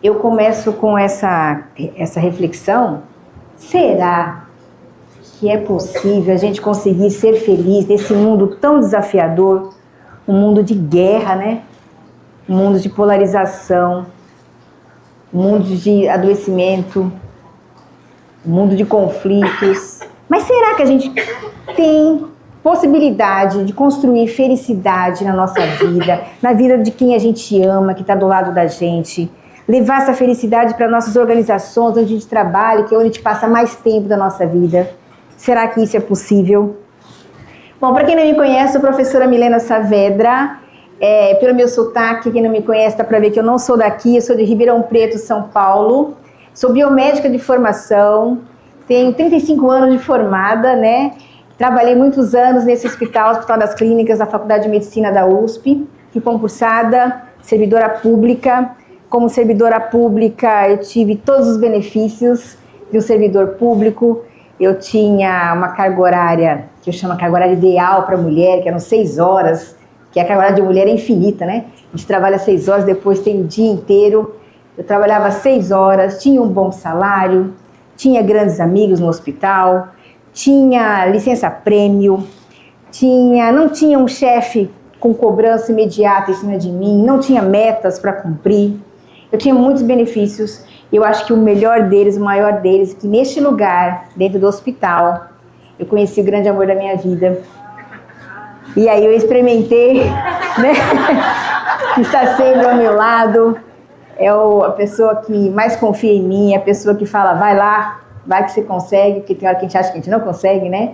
eu começo com essa reflexão. Será que é possível a gente conseguir ser feliz nesse mundo tão desafiador? Um mundo de guerra, né? Um mundo de polarização, um mundo de adoecimento, um mundo de conflitos. Mas será que a gente tem possibilidade de construir felicidade na nossa vida, na vida de quem a gente ama, que está do lado da gente? Levar essa felicidade para nossas organizações, onde a gente trabalha, que é onde a gente passa mais tempo da nossa vida. Será que isso é possível? Bom, para quem não me conhece, sou a professora Milena Saavedra. Pelo meu sotaque, quem não me conhece dá para ver que eu não sou daqui, eu sou de Ribeirão Preto, São Paulo. Sou biomédica de formação, tenho 35 anos de formada, né? Trabalhei muitos anos nesse Hospital das Clínicas da Faculdade de Medicina da USP. Fui concursada, servidora pública. Como servidora pública, eu tive todos os benefícios de um servidor público. Eu tinha uma carga horária, que eu chamo carga horária ideal para mulher, que eram 6 horas, que a carga horária de mulher é infinita, né? A gente trabalha 6 horas, depois tem o dia inteiro. Eu trabalhava 6 horas, tinha um bom salário, tinha grandes amigos no hospital, tinha licença-prêmio, não tinha um chefe com cobrança imediata em cima de mim, não tinha metas para cumprir. Eu tinha muitos benefícios. Eu acho que o melhor deles, o maior deles, é que neste lugar, dentro do hospital, eu conheci o grande amor da minha vida. E aí eu experimentei, né? Que está sempre ao meu lado. É a pessoa que mais confia em mim, é a pessoa que fala, vai lá, vai que você consegue, porque tem hora que a gente acha que a gente não consegue, né?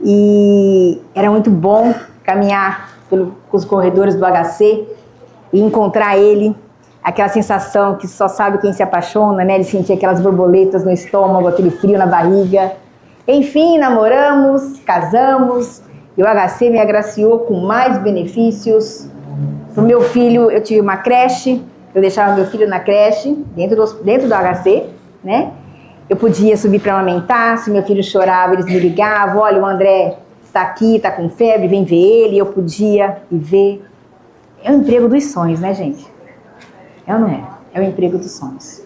E era muito bom caminhar pelos corredores do HC e encontrar ele. Aquela sensação que só sabe quem se apaixona, né? De sentir aquelas borboletas no estômago, aquele frio na barriga. Enfim, namoramos, casamos, e o HC me agraciou com mais benefícios. Para o meu filho, eu tive uma creche, eu deixava meu filho na creche, dentro do HC, né? Eu podia subir para amamentar, se meu filho chorava, eles me ligavam, olha, o André está aqui, está com febre, vem ver ele, eu podia ir ver. É o emprego dos sonhos, né, gente? É ou não é? É o emprego dos sonhos.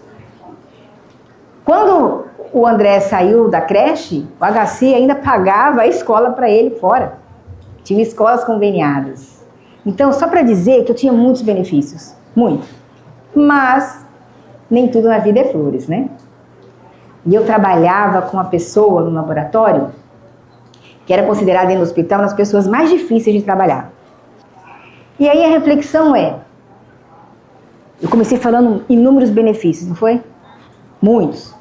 Quando o André saiu da creche, o HC ainda pagava a escola para ele fora. Tinha escolas conveniadas. Então, só para dizer que eu tinha muitos benefícios. Muitos. Mas, nem tudo na vida é flores, né? E eu trabalhava com uma pessoa no laboratório que era considerada dentro do hospital uma das pessoas mais difíceis de trabalhar. E aí a reflexão eu comecei falando inúmeros benefícios, não foi? Muitos.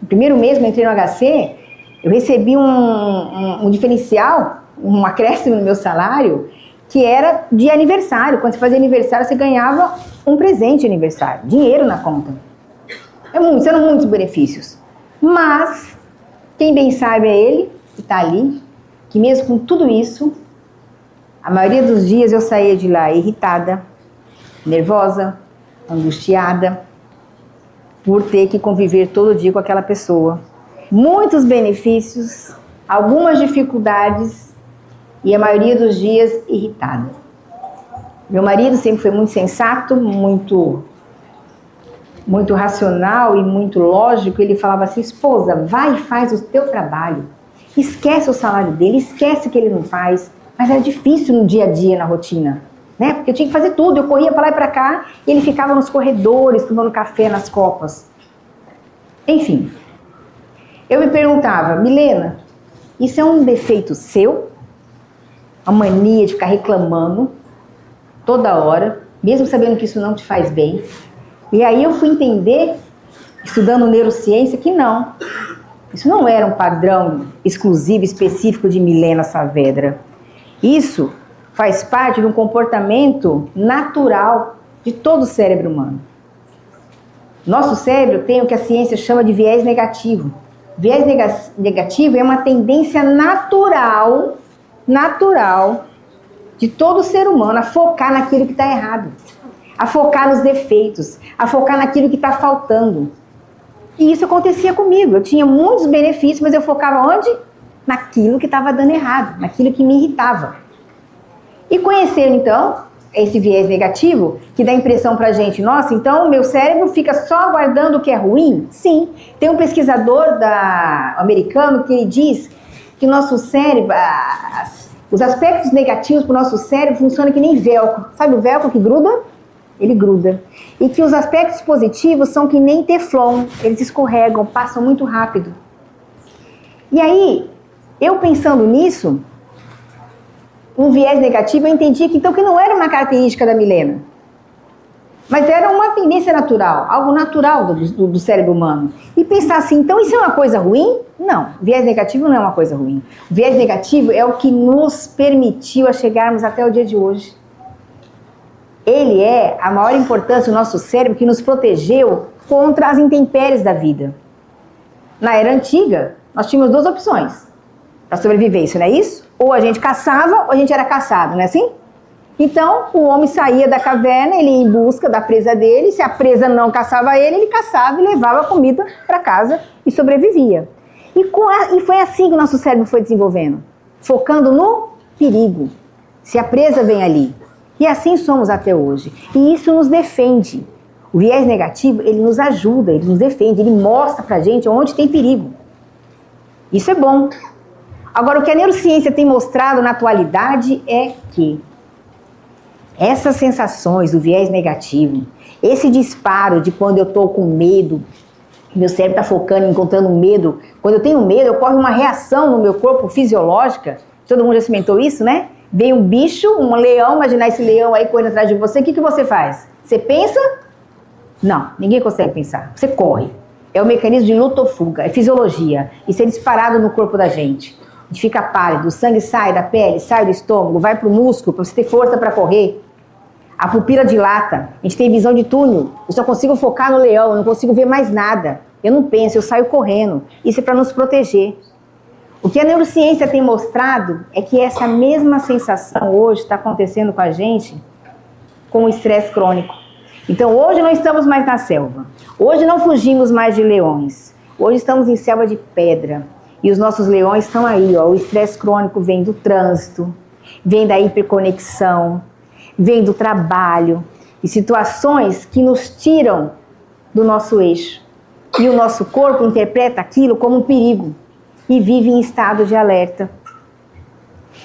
No primeiro mês que eu entrei no HC, eu recebi um diferencial, um acréscimo no meu salário, que era de aniversário. Quando você fazia aniversário, você ganhava um presente de aniversário, dinheiro na conta. Eram muitos benefícios. Mas, quem bem sabe é ele, que está ali, que mesmo com tudo isso, a maioria dos dias eu saía de lá irritada, nervosa, angustiada, por ter que conviver todo dia com aquela pessoa. Muitos benefícios, algumas dificuldades e a maioria dos dias irritada. Meu marido sempre foi muito sensato, muito racional e muito lógico. Ele falava assim, esposa, vai e faz o teu trabalho. Esquece o salário dele, esquece que ele não faz. Mas era difícil no dia a dia, na rotina. Né? Porque eu tinha que fazer tudo, eu corria para lá e para cá, e ele ficava nos corredores, tomando café nas copas. Enfim, eu me perguntava, Milena, isso é um defeito seu? A mania de ficar reclamando toda hora, mesmo sabendo que isso não te faz bem? E aí eu fui entender, estudando neurociência, que não. Isso não era um padrão exclusivo, específico de Milena Saavedra. Isso faz parte de um comportamento natural de todo o cérebro humano. Nosso cérebro tem o que a ciência chama de viés negativo. Viés negativo é uma tendência natural de todo ser humano a focar naquilo que está errado, a focar nos defeitos, a focar naquilo que está faltando. E isso acontecia comigo. Eu tinha muitos benefícios, mas eu focava onde? Naquilo que estava dando errado, naquilo que me irritava. E conhecendo, então, esse viés negativo que dá a impressão pra gente, nossa, então o meu cérebro fica só guardando o que é ruim? Sim. Tem um pesquisador americano que ele diz que o nosso cérebro, os aspectos negativos pro nosso cérebro funcionam que nem velcro. Sabe o velcro que gruda? Ele gruda. E que os aspectos positivos são que nem teflon, eles escorregam, passam muito rápido. E aí, eu pensando nisso, um viés negativo, eu entendi que então que não era uma característica da Milena, mas era uma tendência natural, algo natural do cérebro humano. E pensar assim, então isso é uma coisa ruim? Não, viés negativo não é uma coisa ruim. O viés negativo é o que nos permitiu a chegarmos até o dia de hoje. Ele é a maior importância do nosso cérebro que nos protegeu contra as intempéries da vida. Na era antiga, nós tínhamos duas opções para sobrevivência, não é isso? Ou a gente caçava ou a gente era caçado, não é assim? Então, o homem saía da caverna, ele ia em busca da presa dele, se a presa não caçava ele caçava e levava a comida para casa e sobrevivia. E foi assim que o nosso cérebro foi desenvolvendo, focando no perigo, se a presa vem ali. E assim somos até hoje. E isso nos defende. O viés negativo, ele nos ajuda, ele nos defende, ele mostra pra gente onde tem perigo. Isso é bom. Agora, o que a neurociência tem mostrado na atualidade é que essas sensações do viés negativo, esse disparo de quando eu estou com medo, meu cérebro está focando, encontrando medo, quando eu tenho medo, ocorre uma reação no meu corpo fisiológica, todo mundo já experimentou isso, né? Vem um bicho, um leão, imaginar esse leão aí correndo atrás de você, o que você faz? Você pensa? Não, ninguém consegue pensar, você corre. É o mecanismo de luta ou fuga, é fisiologia, isso é disparado no corpo da gente. A gente fica pálido, o sangue sai da pele, sai do estômago, vai pro músculo, para você ter força para correr. A pupila dilata, a gente tem visão de túnel, eu só consigo focar no leão, eu não consigo ver mais nada. Eu não penso, eu saio correndo. Isso é para nos proteger. O que a neurociência tem mostrado é que essa mesma sensação hoje está acontecendo com a gente com o estresse crônico. Então hoje não estamos mais na selva, hoje não fugimos mais de leões, hoje estamos em selva de pedra. E os nossos leões estão aí, ó. O estresse crônico vem do trânsito, vem da hiperconexão, vem do trabalho, e situações que nos tiram do nosso eixo. E o nosso corpo interpreta aquilo como um perigo e vive em estado de alerta.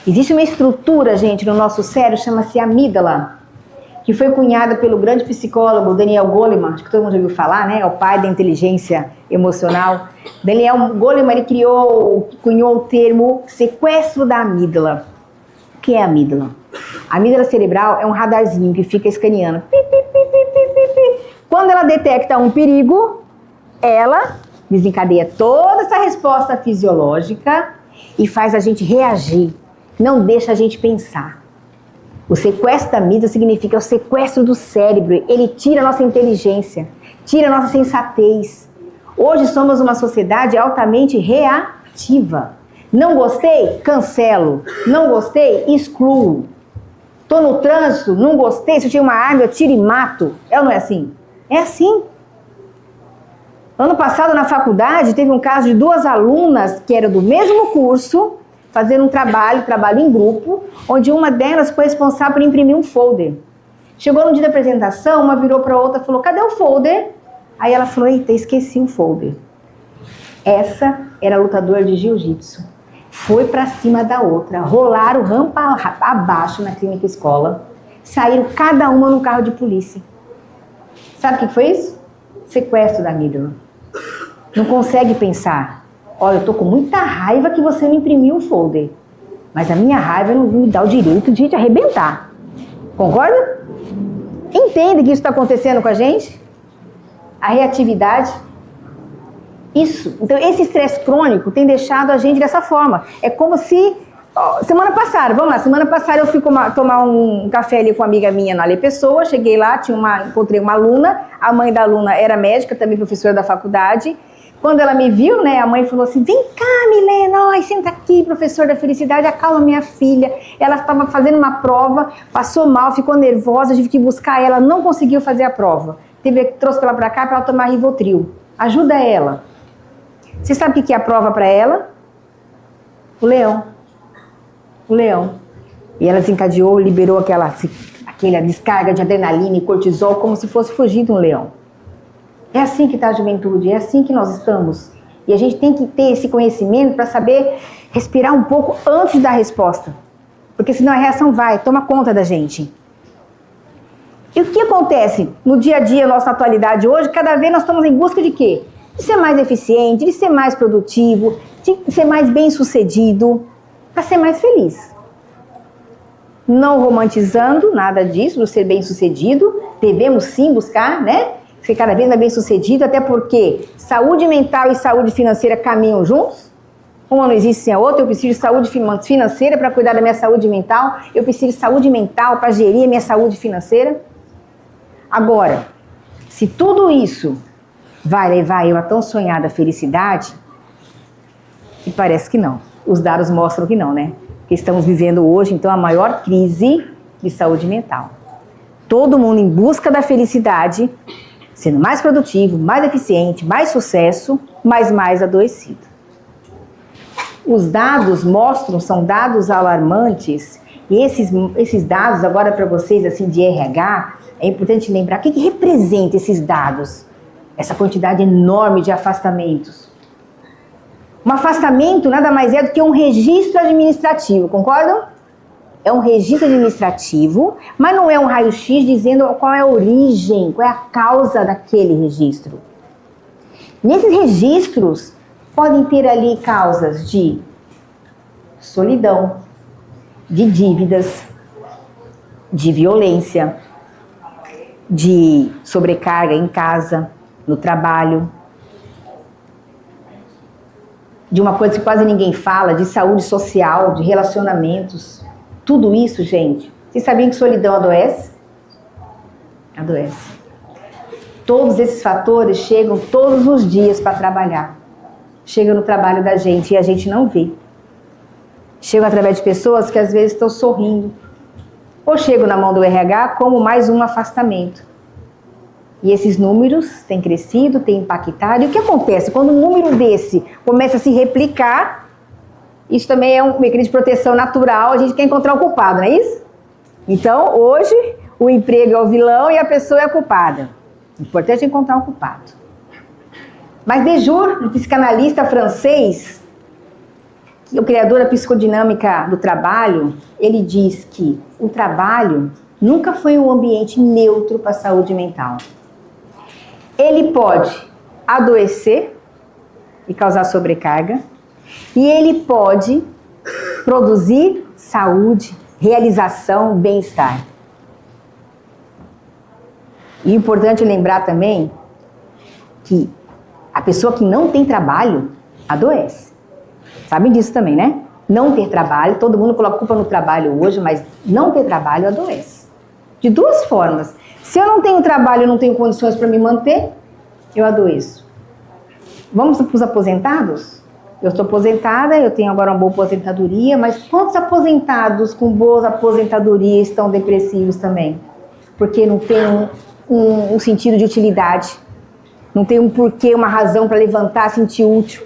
Existe uma estrutura, gente, no nosso cérebro, chama-se amígdala, que foi cunhada pelo grande psicólogo Daniel Goleman, acho que todo mundo já ouviu falar, né? É o pai da inteligência emocional. Daniel Goleman, ele cunhou o termo sequestro da amígdala. O que é a amígdala? A amígdala cerebral é um radarzinho que fica escaneando. Pi, pi, pi, pi, pi, pi, pi. Quando ela detecta um perigo, ela desencadeia toda essa resposta fisiológica e faz a gente reagir, não deixa a gente pensar. O sequestro da amígdala significa o sequestro do cérebro, ele tira a nossa inteligência, tira a nossa sensatez. Hoje somos uma sociedade altamente reativa. Não gostei? Cancelo. Não gostei? Excluo. Tô no trânsito? Não gostei? Se eu tinha uma arma, eu tiro e mato. É ou não é assim? É assim. Ano passado, na faculdade, teve um caso de duas alunas que eram do mesmo curso, fazendo um trabalho em grupo, onde uma delas foi responsável por imprimir um folder. Chegou no dia da apresentação, uma virou para a outra e falou, cadê o folder? Aí ela falou, eita, esqueci o folder. Essa era lutadora de jiu-jitsu. Foi para cima da outra, rolaram rampa abaixo na clínica escola, saíram cada uma no carro de polícia. Sabe o que foi isso? Sequestro da amígdala. Não consegue pensar. Olha, eu tô com muita raiva que você me imprimiu um folder. Mas a minha raiva não me dá o direito de te arrebentar. Concorda? Entende que isso está acontecendo com a gente? A reatividade. Isso. Então, esse estresse crônico tem deixado a gente dessa forma. É como se... semana passada eu fui tomar um café ali com uma amiga minha na Ale Pessoa. Cheguei lá, encontrei uma aluna. A mãe da aluna era médica, também professora da faculdade. Quando ela me viu, né, a mãe falou assim, vem cá, Milena, senta aqui, professor da felicidade, acalma minha filha. Ela estava fazendo uma prova, passou mal, ficou nervosa, tive que buscar ela, não conseguiu fazer a prova. Trouxe ela para cá para ela tomar Rivotril. Ajuda ela. Você sabe o que é a prova para ela? O leão. E ela desencadeou, liberou aquela descarga de adrenalina e cortisol como se fosse fugir de um leão. É assim que está a juventude, é assim que nós estamos. E a gente tem que ter esse conhecimento para saber respirar um pouco antes da resposta. Porque senão a reação toma conta da gente. E o que acontece no dia a dia, nossa atualidade hoje, cada vez nós estamos em busca de quê? De ser mais eficiente, de ser mais produtivo, de ser mais bem-sucedido, para ser mais feliz. Não romantizando nada disso, do ser bem-sucedido, devemos sim buscar, né? Ser cada vez mais bem-sucedido, até porque saúde mental e saúde financeira caminham juntos. Uma não existe sem a outra. Eu preciso de saúde financeira para cuidar da minha saúde mental. Eu preciso de saúde mental para gerir a minha saúde financeira. Agora, se tudo isso vai levar eu a tão sonhada felicidade, e parece que não. Os dados mostram que não, né? Que estamos vivendo hoje, então, a maior crise de saúde mental. Todo mundo em busca da felicidade, sendo mais produtivo, mais eficiente, mais sucesso, mas mais adoecido. Os dados mostram, são dados alarmantes, e esses dados, agora para vocês, assim, de RH, é importante lembrar o que representa esses dados, essa quantidade enorme de afastamentos. Um afastamento nada mais é do que um registro administrativo, concordam? É um registro administrativo, mas não é um raio-x dizendo qual é a origem, qual é a causa daquele registro. Nesses registros, podem ter ali causas de solidão, de dívidas, de violência, de sobrecarga em casa, no trabalho, de uma coisa que quase ninguém fala, de saúde social, de relacionamentos. Tudo isso, gente, vocês sabiam que solidão adoece? Adoece. Todos esses fatores chegam todos os dias para trabalhar. Chegam no trabalho da gente e a gente não vê. Chegam através de pessoas que às vezes estão sorrindo. Ou chegam na mão do RH como mais um afastamento. E esses números têm crescido, têm impactado. E o que acontece? Quando um número desse começa a se replicar, isso também é um mecanismo de proteção natural, a gente quer encontrar o culpado, não é isso? Então, hoje, o emprego é o vilão e a pessoa é a culpada. O importante é encontrar o culpado. Mas Desjur, um psicanalista francês, que é o criador da psicodinâmica do trabalho, ele diz que o trabalho nunca foi um ambiente neutro para a saúde mental. Ele pode adoecer e causar sobrecarga, e ele pode produzir saúde, realização, bem-estar. E é importante lembrar também que a pessoa que não tem trabalho adoece. Sabem disso também, né? Não ter trabalho, todo mundo coloca culpa no trabalho hoje, mas não ter trabalho adoece. De duas formas. Se eu não tenho trabalho, eu não tenho condições para me manter, eu adoeço. Vamos para os aposentados? Eu estou aposentada, eu tenho agora uma boa aposentadoria, mas quantos aposentados com boas aposentadorias estão depressivos também? Porque não tem um sentido de utilidade, não tem um porquê, uma razão para levantar, sentir útil.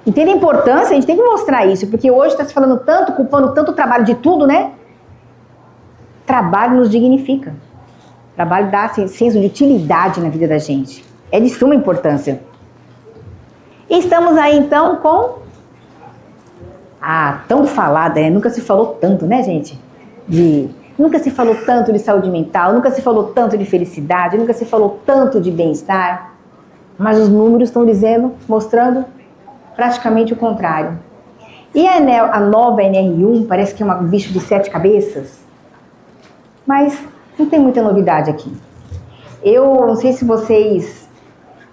Entende a importância? A gente tem que mostrar isso, porque hoje está se falando tanto, culpando tanto o trabalho de tudo, né? Trabalho nos dignifica. Trabalho dá senso de utilidade na vida da gente. É de suma importância. E estamos aí então com a tão falada, nunca se falou tanto, né, gente? Nunca se falou tanto de saúde mental, nunca se falou tanto de felicidade, nunca se falou tanto de bem-estar. Mas os números estão dizendo, mostrando praticamente o contrário. E a nova NR1 parece que é um bicho de 7 cabeças, mas não tem muita novidade aqui. Eu não sei se vocês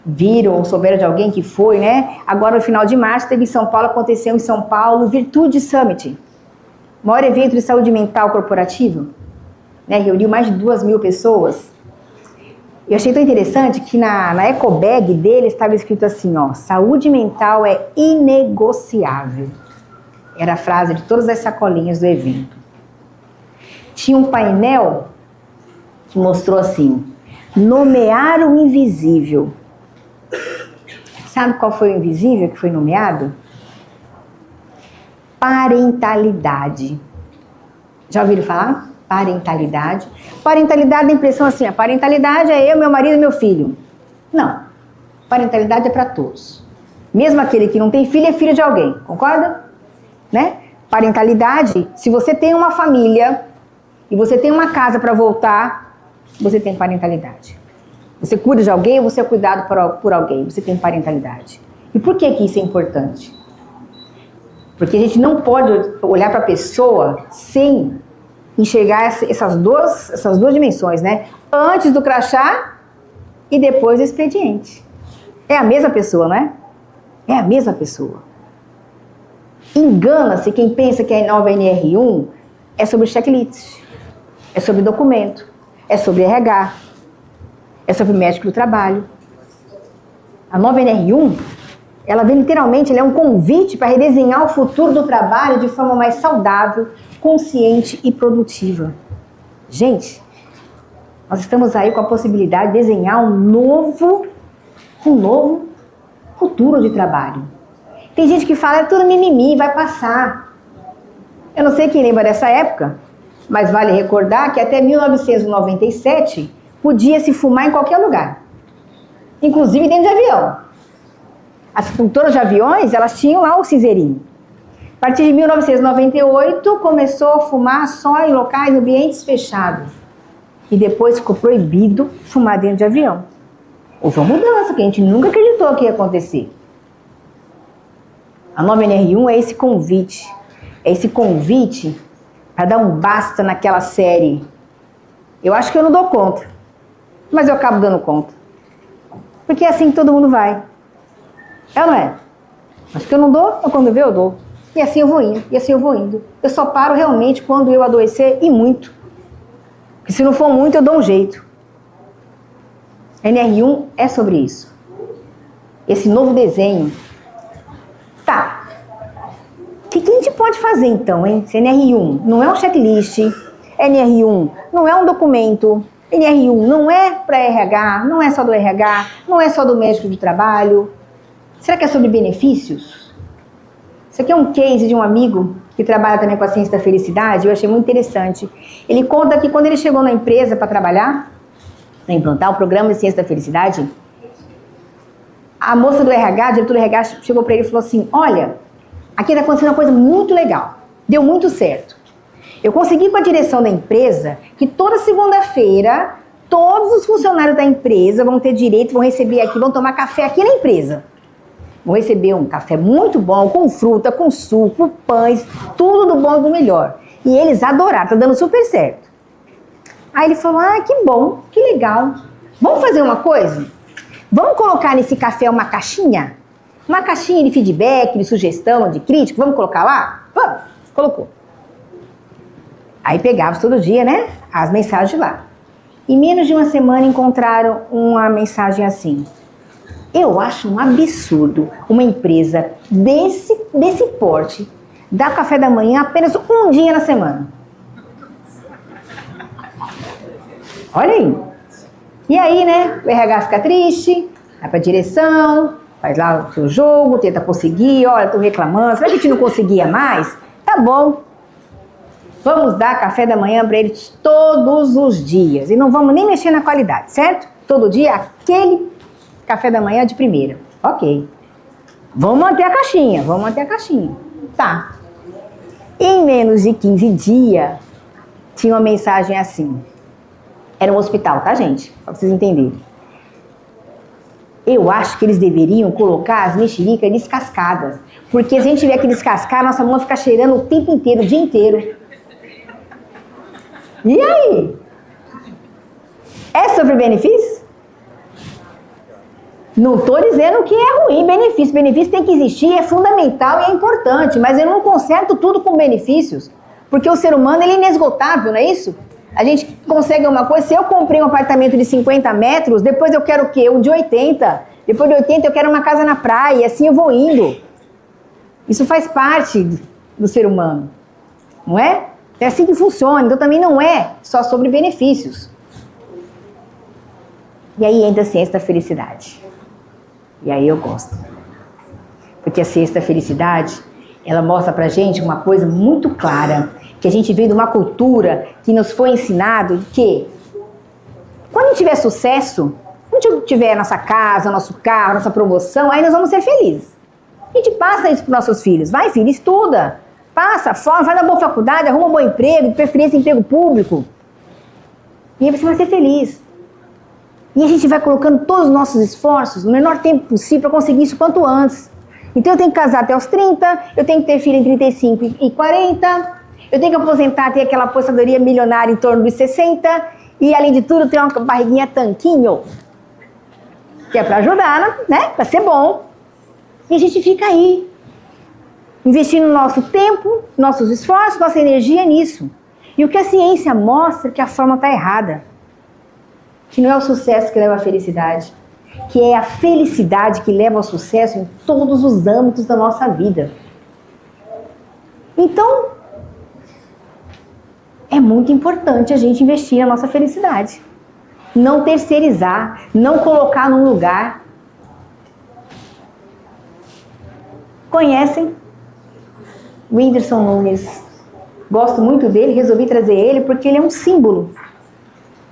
viram ou souberam de alguém que foi, né? Agora no final de março teve em São Paulo, aconteceu em São Paulo, Virtude Summit, o maior evento de saúde mental corporativa, né? Reuniu mais de 2.000 pessoas. Eu achei tão interessante que na ecobag dele estava escrito assim, ó, saúde mental é inegociável. Era a frase de todas as sacolinhas do evento. Tinha um painel que mostrou assim, nomear o invisível. Sabe qual foi o invisível que foi nomeado? Parentalidade. Já ouviram falar? parentalidade. Parentalidade dá a impressão assim, a parentalidade é eu, meu marido e meu filho. Não, parentalidade é para todos. Mesmo aquele que não tem filho é filho de alguém, concorda? Né? Parentalidade, se você tem uma família e você tem uma casa para voltar, você tem parentalidade. Você cuida de alguém, você é cuidado por alguém, você tem parentalidade. E por que isso é importante? Porque a gente não pode olhar para a pessoa sem enxergar essas duas dimensões, né? Antes do crachá e depois do expediente. É a mesma pessoa, não é? É a mesma pessoa. Engana-se quem pensa que a nova NR1 é sobre checklist, é sobre documento, é sobre RH, é sobre médico do trabalho. A nova NR1, ela vem literalmente, ela é um convite para redesenhar o futuro do trabalho de forma mais saudável, consciente e produtiva. Gente, nós estamos aí com a possibilidade de desenhar um novo futuro de trabalho. Tem gente que fala, é tudo mimimi, vai passar. Eu não sei quem lembra dessa época, mas vale recordar que até 1997 podia se fumar em qualquer lugar, inclusive dentro de avião. As produtoras de aviões, elas tinham lá o cinzeirinho. A partir de 1998, começou a fumar só em locais, ambientes fechados. E depois ficou proibido fumar dentro de avião. Houve uma mudança que a gente nunca acreditou que ia acontecer. A nova NR1 é esse convite. É esse convite para dar um basta naquela série. Eu acho que eu não dou conta, mas eu acabo dando conta. Porque é assim que todo mundo vai. É ou não é? Acho que eu não dou, mas quando vê eu dou. E assim eu vou indo, e assim eu vou indo. Eu só paro realmente quando eu adoecer e muito. Porque se não for muito, eu dou um jeito. A NR1 é sobre isso. Esse novo desenho. Tá. O que a gente pode fazer então, hein? Se NR1 não é um checklist, NR1 não é um documento, NR1 não é para RH, não é só do RH, não é só do médico de trabalho. Será que é sobre benefícios? Isso aqui é um case de um amigo que trabalha também com a ciência da felicidade, eu achei muito interessante. Ele conta que quando ele chegou na empresa para trabalhar, para implantar o programa de ciência da felicidade, a moça do RH, a diretora do RH, chegou para ele e falou assim, olha, aqui está acontecendo uma coisa muito legal, deu muito certo. Eu consegui com a direção da empresa que toda segunda-feira, todos os funcionários da empresa vão ter direito, vão receber aqui, vão tomar café aqui na empresa. Vão receber um café muito bom, com fruta, com suco, pães, tudo do bom e do melhor. E eles adoraram, tá dando super certo. Aí ele falou, que bom, que legal. Vamos fazer uma coisa? Vamos colocar nesse café uma caixinha? Uma caixinha de feedback, de sugestão, de crítica, vamos colocar lá? Vamos, colocou. Aí pegava todo dia, né, as mensagens lá. Em menos de uma semana encontraram uma mensagem assim. Eu acho um absurdo uma empresa desse porte dar café da manhã apenas um dia na semana. Olha aí. E aí, né, o RH fica triste, vai pra direção, faz lá o seu jogo, tenta conseguir, olha, tô reclamando, será que a gente não conseguia mais? Tá bom. Vamos dar café da manhã para eles todos os dias. E não vamos nem mexer na qualidade, certo? Todo dia aquele café da manhã de primeira. Ok. Vamos manter a caixinha, vamos manter a caixinha. Tá. Em menos de 15 dias, tinha uma mensagem assim. Era um hospital, tá, gente? Pra vocês entenderem. Eu acho que eles deveriam colocar as mexericas descascadas. Porque se a gente tiver que descascar, nossa mão fica cheirando o tempo inteiro, o dia inteiro. E aí? É sobre benefício? Não estou dizendo que é ruim benefício. Benefício tem que existir, é fundamental e é importante. Mas eu não conserto tudo com benefícios. Porque o ser humano ele é inesgotável, não é isso? A gente consegue uma coisa. Se eu comprei um apartamento de 50 metros, depois eu quero o quê? Um de 80. Depois de 80 eu quero uma casa na praia. E assim eu vou indo. Isso faz parte do ser humano. Não é? É assim que funciona. Então também não é só sobre benefícios. E aí entra a ciência da felicidade. E aí eu gosto. Porque a ciência da felicidade, ela mostra pra gente uma coisa muito clara. que a gente veio de uma cultura que nos foi ensinado de que quando a gente tiver sucesso, quando a gente tiver nossa casa, nosso carro, nossa promoção, aí nós vamos ser felizes. A gente passa isso para os nossos filhos. Vai, filho, estuda. Passa, faz uma boa faculdade, arruma um bom emprego, de preferência emprego público. E aí você vai ser feliz. E a gente vai colocando todos os nossos esforços no menor tempo possível para conseguir isso quanto antes. Então eu tenho que casar até os 30, eu tenho que ter filho em 35 e 40, eu tenho que aposentar, ter aquela aposentadoria milionária em torno dos 60, e além de tudo ter uma barriguinha tanquinho, que é para ajudar, né? Para ser bom. E a gente fica aí, investindo nosso tempo, nossos esforços, nossa energia nisso. E o que a ciência mostra é que a forma está errada. Que não é o sucesso que leva à felicidade. Que é a felicidade que leva ao sucesso em todos os âmbitos da nossa vida. Então, é muito importante a gente investir na nossa felicidade. Não terceirizar, não colocar num lugar. Conhecem? Whindersson Nunes. Gosto muito dele, resolvi trazer ele porque ele é um símbolo.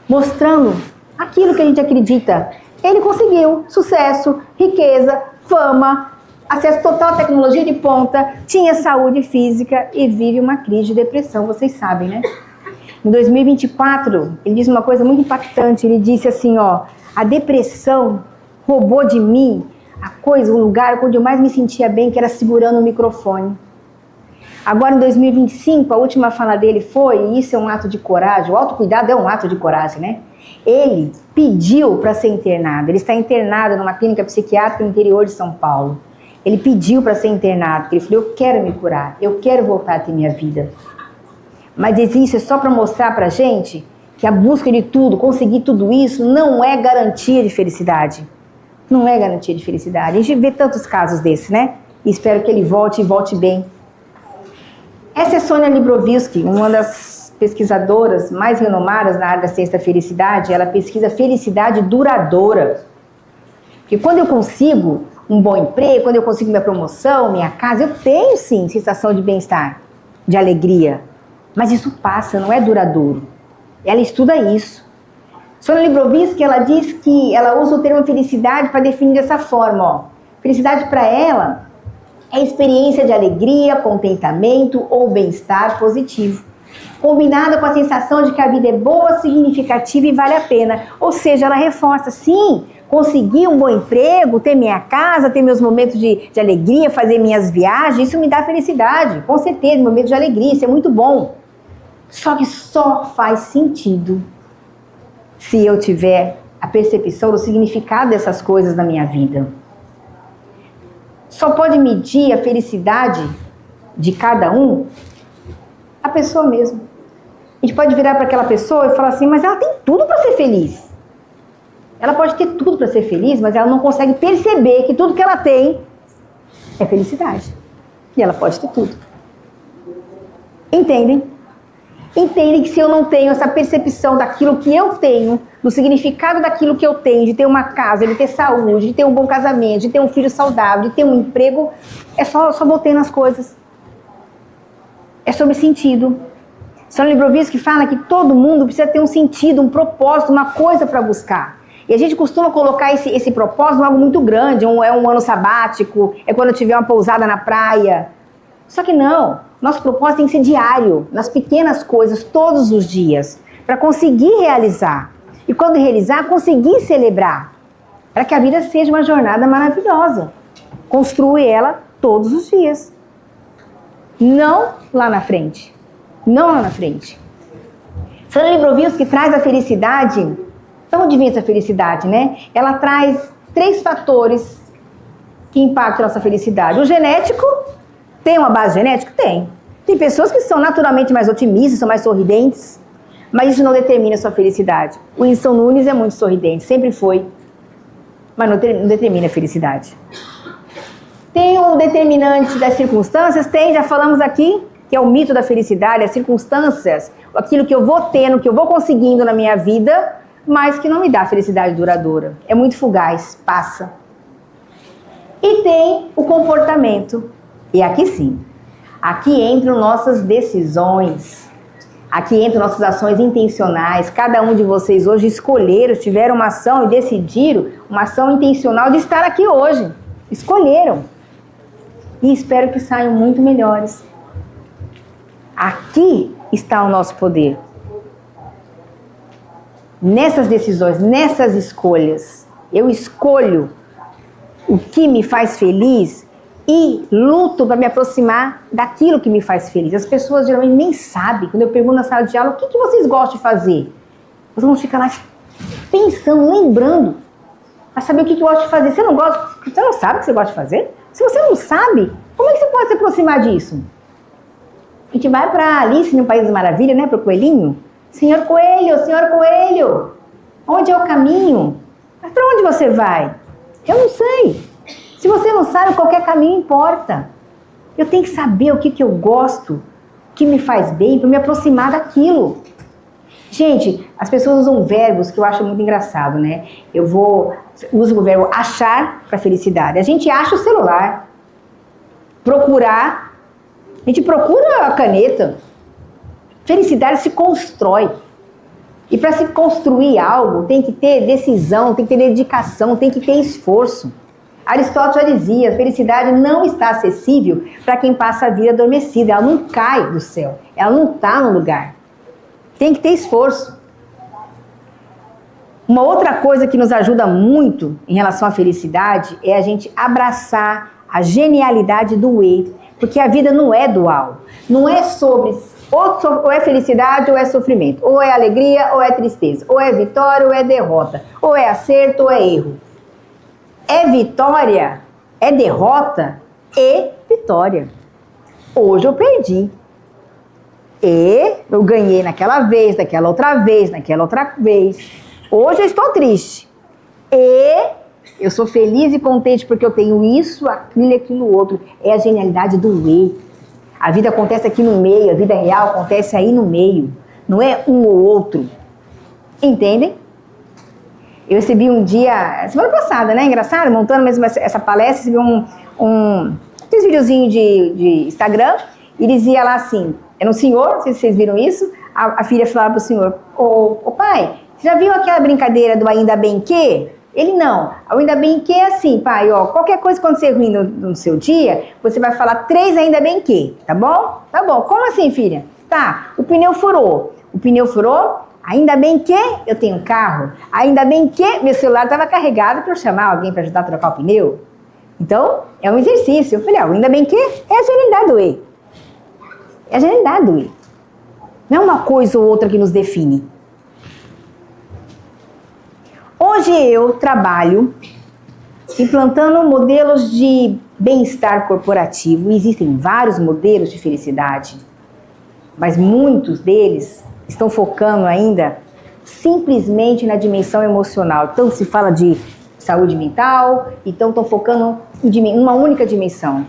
Mostrando aquilo que a gente acredita. Ele conseguiu sucesso, riqueza, fama, acesso total à tecnologia de ponta, tinha saúde física e vive uma crise de depressão, vocês sabem, né? Em 2024, ele disse uma coisa muito impactante, ele disse assim, ó, a depressão roubou de mim o lugar onde eu mais me sentia bem, que era segurando o microfone. Agora, em 2025, a última fala dele foi, e isso é um ato de coragem, o autocuidado é um ato de coragem, né? Ele pediu para ser internado, ele está internado numa clínica psiquiátrica no interior de São Paulo. Ele pediu para ser internado, porque ele falou, eu quero me curar, eu quero voltar a ter minha vida. Mas isso é só para mostrar para a gente que a busca de tudo, conseguir tudo isso, não é garantia de felicidade. Não é garantia de felicidade. A gente vê tantos casos desses, né? E espero que ele volte e volte bem. Essa é Sônia Librovsky, uma das pesquisadoras mais renomadas na área da ciência da felicidade. Ela pesquisa felicidade duradoura. Porque quando eu consigo um bom emprego, quando eu consigo minha promoção, minha casa, eu tenho sim sensação de bem-estar, de alegria. Mas isso passa, não é duradouro. Ela estuda isso. Sônia Librovsky, ela diz que ela usa o termo felicidade para definir dessa forma, ó. Felicidade para ela é experiência de alegria, contentamento ou bem-estar positivo, combinada com a sensação de que a vida é boa, significativa e vale a pena. Ou seja, ela reforça, sim, conseguir um bom emprego, ter minha casa, ter meus momentos de alegria, fazer minhas viagens, isso me dá felicidade, com certeza, momentos de alegria, isso é muito bom. Só que só faz sentido se eu tiver a percepção do significado dessas coisas na minha vida. Só pode medir a felicidade de cada um a pessoa mesmo. A gente pode virar para aquela pessoa e falar assim, mas ela tem tudo para ser feliz. Ela pode ter tudo para ser feliz, mas ela não consegue perceber que tudo que ela tem é felicidade. E ela pode ter tudo. Entendem? Entendem que se eu não tenho essa percepção daquilo que eu tenho, do significado daquilo que eu tenho, de ter uma casa, de ter saúde, de ter um bom casamento, de ter um filho saudável, de ter um emprego, é só vou ter nas coisas. É sobre sentido. Sônia Librovsky fala que todo mundo precisa ter um sentido, um propósito, uma coisa para buscar. E a gente costuma colocar esse propósito em algo muito grande, é um ano sabático, é quando eu tiver uma pousada na praia. Só que não, nosso propósito tem que ser diário, nas pequenas coisas, todos os dias, para conseguir realizar. E quando realizar, conseguir celebrar, para que a vida seja uma jornada maravilhosa. Construir ela todos os dias. Não lá na frente. Não lá na frente. Sônia Librovsky traz a felicidade, então adivinha essa felicidade, né? Ela traz 3 fatores que impactam a nossa felicidade. O genético, tem uma base genética? Tem. Tem pessoas que são naturalmente mais otimistas, são mais sorridentes, mas isso não determina a sua felicidade. O Whindersson Nunes é muito sorridente, sempre foi, mas não determina a felicidade. Tem o determinante das circunstâncias? Tem, já falamos aqui, que é o mito da felicidade, as circunstâncias, aquilo que eu vou tendo, que eu vou conseguindo na minha vida, mas que não me dá felicidade duradoura. É muito fugaz, passa. E tem o comportamento. E aqui sim, Aqui entram nossas decisões. Aqui entram nossas ações intencionais. Cada um de vocês hoje escolheram, tiveram uma ação e decidiram uma ação intencional de estar aqui hoje. Escolheram. E espero que saiam muito melhores. Aqui está o nosso poder. Nessas decisões, nessas escolhas. Eu escolho o que me faz feliz e luto para me aproximar daquilo que me faz feliz. As pessoas geralmente nem sabem. Quando eu pergunto na sala de aula, o que vocês gostam de fazer? Vocês vão ficar lá pensando, lembrando, para saber o que eu gosto de fazer. Você não sabe o que você gosta de fazer? Se você não sabe, como é que você pode se aproximar disso? A gente vai para Alice no País das Maravilhas, né? Para o coelhinho. Senhor Coelho, onde é o caminho? Mas para onde você vai? Eu não sei. Se você não sabe, qualquer caminho importa. Eu tenho que saber o que eu gosto, o que me faz bem, para me aproximar daquilo. Gente, as pessoas usam verbos que eu acho muito engraçado, né? Uso o verbo achar para felicidade. A gente acha o celular. Procurar. A gente procura a caneta. Felicidade se constrói. E para se construir algo, tem que ter decisão, tem que ter dedicação, tem que ter esforço. Aristóteles já dizia, a felicidade não está acessível para quem passa a vida adormecida. Ela não cai do céu, ela não está no lugar. Tem que ter esforço. Uma outra coisa que nos ajuda muito em relação à felicidade é a gente abraçar a genialidade do E. Porque a vida não é dual. Não é sobre ou é felicidade ou é sofrimento. Ou é alegria ou é tristeza. Ou é vitória ou é derrota. Ou é acerto ou é erro. É vitória, é derrota e vitória. Hoje eu perdi. E eu ganhei naquela vez, naquela outra vez, naquela outra vez. Hoje eu estou triste. E eu sou feliz e contente porque eu tenho isso, aquilo e aquilo outro. É a genialidade do E. A vida acontece aqui no meio, a vida real acontece aí no meio. Não é um ou outro. Entendem? Eu recebi um dia, semana passada, né? Engraçado, montando mesmo essa palestra, recebi aqueles videozinhos de Instagram, e dizia lá assim, era um senhor, não sei se vocês viram isso, a filha falava pro senhor, ô pai, você já viu aquela brincadeira do ainda bem que? Ele não, o ainda bem que é assim, pai, ó, qualquer coisa que acontecer ruim no seu dia, você vai falar 3 ainda bem que, tá bom? Tá bom, como assim, filha? Tá, o pneu furou, ainda bem que eu tenho um carro, ainda bem que meu celular estava carregado para eu chamar alguém para ajudar a trocar o pneu. Então, é um exercício. Eu falei, ainda bem que é a genialidade do E. É a genialidade do E. Não é uma coisa ou outra que nos define. Hoje eu trabalho implantando modelos de bem-estar corporativo. Existem vários modelos de felicidade, mas muitos deles estão focando ainda simplesmente na dimensão emocional. Então se fala de saúde mental, então estão focando em uma única dimensão.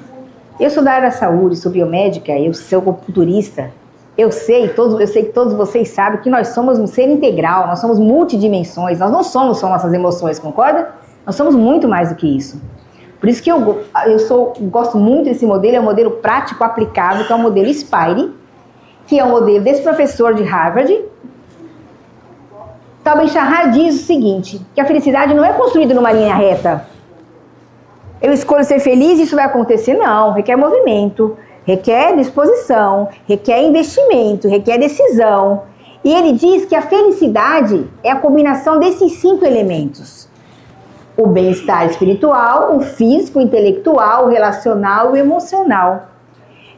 Eu sou da área da saúde, sou biomédica, eu sou futurista. Eu sei que todos vocês sabem que nós somos um ser integral, nós somos multidimensões, nós não somos só nossas emoções, concorda? Nós somos muito mais do que isso. Por isso que eu gosto muito desse modelo, é um modelo prático aplicável, que é o modelo Spire, que é o modelo desse professor de Harvard. Tal Ben-Shahar diz o seguinte, que a felicidade não é construída numa linha reta. Eu escolho ser feliz e isso vai acontecer? Não, requer movimento, requer disposição, requer investimento, requer decisão. E ele diz que a felicidade é a combinação desses 5 elementos. O bem-estar espiritual, o físico, o intelectual, o relacional e o emocional.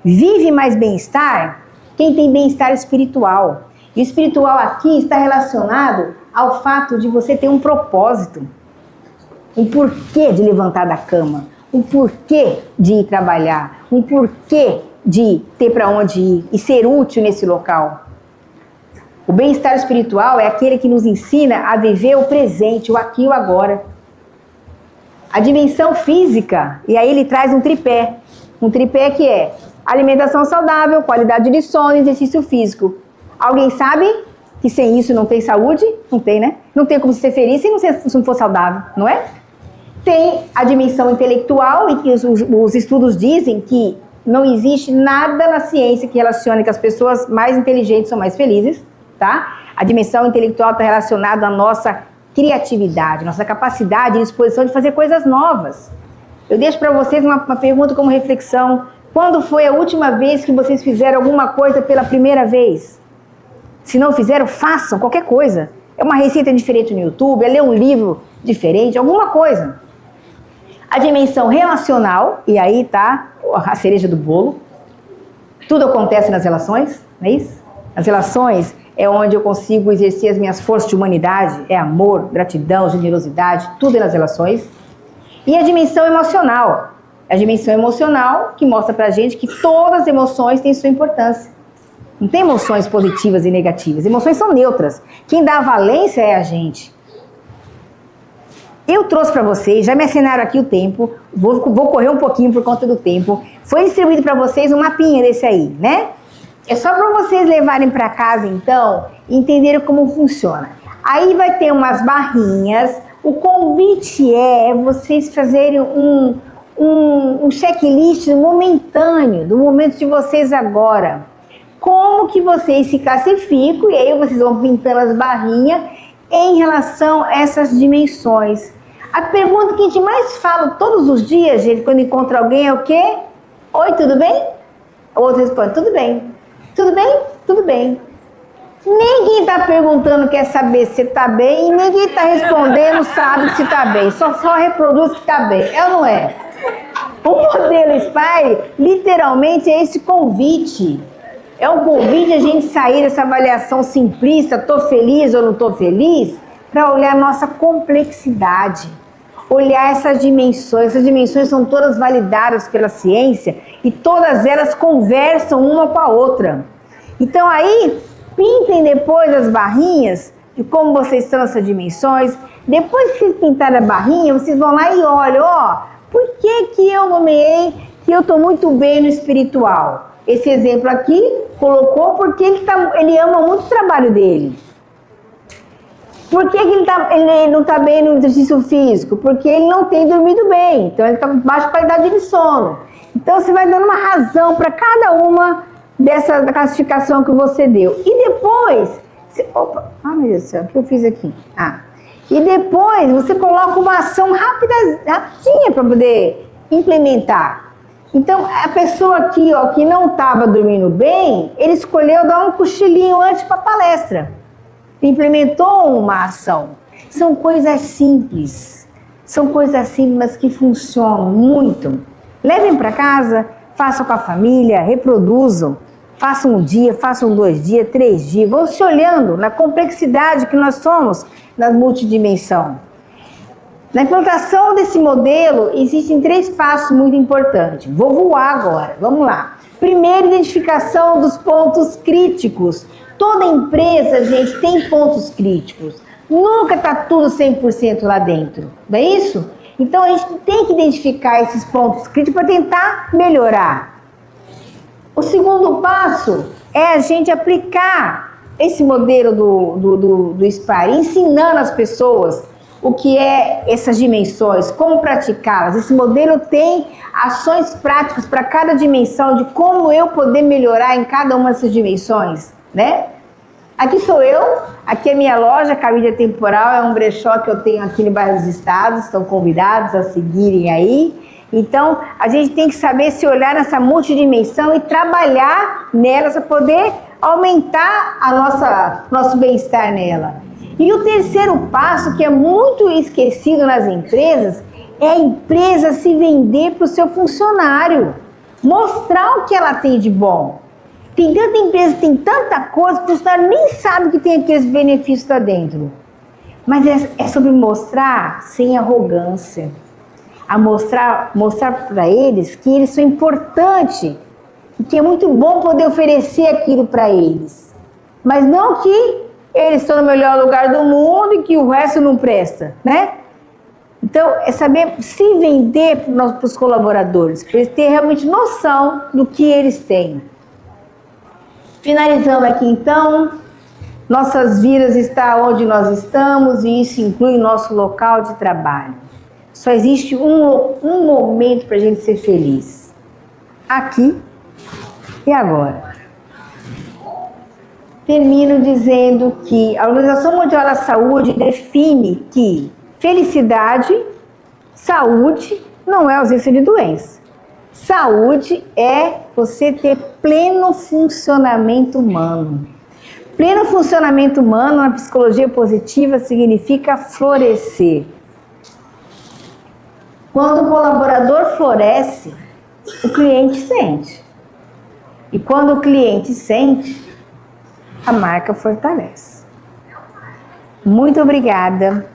Vive mais bem-estar quem tem bem-estar espiritual. E o espiritual aqui está relacionado ao fato de você ter um propósito. Um porquê de levantar da cama. Um porquê de ir trabalhar. Um porquê de ter para onde ir e ser útil nesse local. O bem-estar espiritual é aquele que nos ensina a viver o presente, o aqui e o agora. A dimensão física, e aí ele traz um tripé. Um tripé que é alimentação saudável, qualidade de sono e exercício físico. Alguém sabe que sem isso não tem saúde? Não tem, né? Não tem como ser feliz se não for saudável, não é? Tem a dimensão intelectual, e que os estudos dizem que Não existe nada na ciência que relacione que as pessoas mais inteligentes são mais felizes, tá? A dimensão intelectual está relacionada à nossa criatividade, nossa capacidade e disposição de fazer coisas novas. Eu deixo para vocês uma pergunta como reflexão. Quando foi a última vez que vocês fizeram alguma coisa pela primeira vez? Se não fizeram, façam qualquer coisa. É uma receita diferente no YouTube, é ler um livro diferente, alguma coisa. A dimensão relacional, e aí tá a cereja do bolo. Tudo acontece nas relações, não é isso? As relações é onde eu consigo exercer as minhas forças de humanidade, é amor, gratidão, generosidade, tudo é nas relações. E a dimensão emocional. A dimensão emocional que mostra pra gente que todas as emoções têm sua importância. Não tem emoções positivas e negativas. Emoções são neutras. Quem dá a valência é a gente. Eu trouxe para vocês, já me assinaram aqui o tempo, vou correr um pouquinho por conta do tempo. Foi distribuído para vocês um mapinha desse aí, né? É só para vocês levarem para casa, então, e entenderem como funciona. Aí vai ter umas barrinhas. O convite é vocês fazerem um checklist momentâneo, do momento de vocês agora. Como que vocês se classificam, e aí vocês vão pintando as barrinhas em relação a essas dimensões. A pergunta que a gente mais fala todos os dias, gente, quando encontra alguém é o quê? Oi, tudo bem? O outro responde, tudo bem. Tudo bem? Tudo bem. Ninguém está perguntando, quer saber se está bem, e ninguém está respondendo, sabe se está bem. Só reproduz que está bem. É ou não é? O modelo Inspire, literalmente, é esse convite. É um convite a gente sair dessa avaliação simplista, estou feliz ou não estou feliz, para olhar a nossa complexidade. Olhar essas dimensões são todas validadas pela ciência e todas elas conversam uma com a outra. Então aí, pintem depois as barrinhas de como vocês estão nessas dimensões. Depois que vocês pintarem a barrinha, vocês vão lá e olham, ó, por que eu nomeei que eu estou muito bem no espiritual? Esse exemplo aqui colocou porque ele ama muito o trabalho dele. Por que ele não está bem no exercício físico? Porque ele não tem dormido bem, então ele está com baixa qualidade de sono. Então você vai dando uma razão para cada uma dessa classificação que você deu. E depois, meu Deus do céu, o que eu fiz aqui? E depois você coloca uma ação rapidinha para poder implementar. Então, a pessoa aqui, ó, que não estava dormindo bem, ele escolheu dar um cochilinho antes para a palestra. Implementou uma ação. São coisas simples. São coisas simples, mas que funcionam muito. Levem para casa, façam com a família, reproduzam. Façam um dia, façam 2 dias, 3 dias. Vão se olhando na complexidade que nós somos na multidimensão. Na implantação desse modelo, existem 3 passos muito importantes. Vou voar agora, vamos lá. Primeiro, identificação dos pontos críticos. Toda empresa, gente, tem pontos críticos. Nunca está tudo 100% lá dentro, não é isso? Então, a gente tem que identificar esses pontos críticos para tentar melhorar. O segundo passo é a gente aplicar esse modelo do Inspire, ensinando as pessoas o que é essas dimensões, como praticá-las. Esse modelo tem ações práticas para cada dimensão de como eu poder melhorar em cada uma dessas dimensões, né? Aqui sou eu, aqui é minha loja, Caminho Temporal, é um brechó que eu tenho aqui no bairro dos Estados, estão convidados a seguirem aí. Então, a gente tem que saber se olhar nessa multidimensão e trabalhar nelas para poder aumentar nosso bem-estar nela. E o terceiro passo, que é muito esquecido nas empresas, é a empresa se vender para o seu funcionário. Mostrar o que ela tem de bom. Tem tanta empresa, tem tanta coisa que o funcionário nem sabe que tem aqueles benefícios lá dentro. Mas é sobre mostrar sem arrogância. A mostrar para eles que eles são importantes. E que é muito bom poder oferecer aquilo para eles. Mas não que eles estão no melhor lugar do mundo e que o resto não presta, né? Então, é saber se vender para os colaboradores, para eles terem realmente noção do que eles têm. Finalizando aqui, então, nossas vidas estão onde nós estamos e isso inclui nosso local de trabalho. Só existe um momento para a gente ser feliz. aqui e agora. Termino dizendo que a Organização Mundial da Saúde define que felicidade, saúde, não é ausência de doença. Saúde é você ter pleno funcionamento humano. Pleno funcionamento humano na psicologia positiva significa florescer. Quando o colaborador floresce, o cliente sente. E quando o cliente sente, a marca fortalece. Muito obrigada.